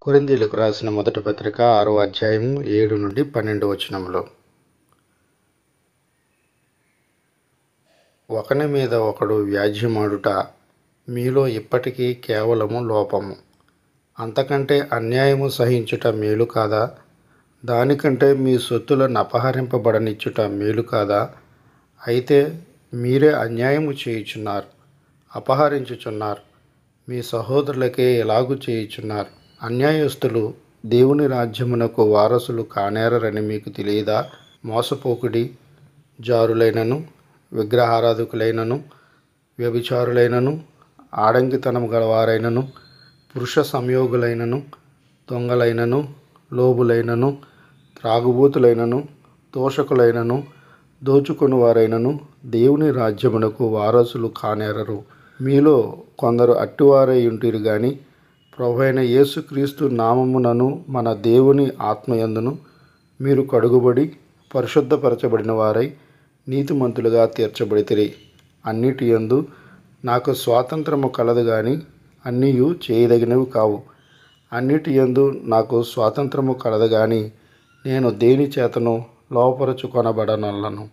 కొరింథీయులకు రాసిన మొదటి పత్రిక 6వ అధ్యాయము 7 నుండి 12 వచనములు. ఒకని మీద ఒకడు వ్యాజ్యమాడుట మీలో ఇప్పటికీ కేవలము లోపము. అంతకంటే అన్యాయము సహించుట మేలు కాదా? దానికంటే మీ సొత్తులను అపహరింపబడనిచ్చుట మేలు కాదా? అయితే మీరే అన్యాయము చేయుచున్నారు, అపహరించుచున్నారు, మీ సహోదరులకే ఎలాగు చేయుచున్నారు. అన్యాయస్తులు దేవుని రాజ్యమునకు వారసులు కానేరని మీకు తెలియదా? మోసపోకుడి, జారులైనను, విగ్రహారాధకులైనను, వ్యభిచారులైనను, ఆడంగితనము గలవారైనను, పురుష సంయోగులైనను, దొంగలైనను, లోబులైనను, త్రాగుబోతులైనను, దోషకులైనను, దోచుకొనువారైనను దేవుని రాజ్యమునకు వారసులు కానేరరు. మీలో కొందరు అట్టివారై ఉంటిరి గాని ప్రభువైన యేసుక్రీస్తు నామమునను మన దేవుని ఆత్మయందును మీరు కడుగుబడి పరిశుద్ధపరచబడిన వారై నీతిమంతులుగా తీర్చబడితిరి. అన్నిటి యందు నాకు స్వాతంత్రము కలదు గాని అన్నీయు చేయదగినవి కావు. అన్నిటి యందు నాకు స్వాతంత్రము కలదు గాని నేను దేని చేతను లోపరచుకొనబడనొల్లను.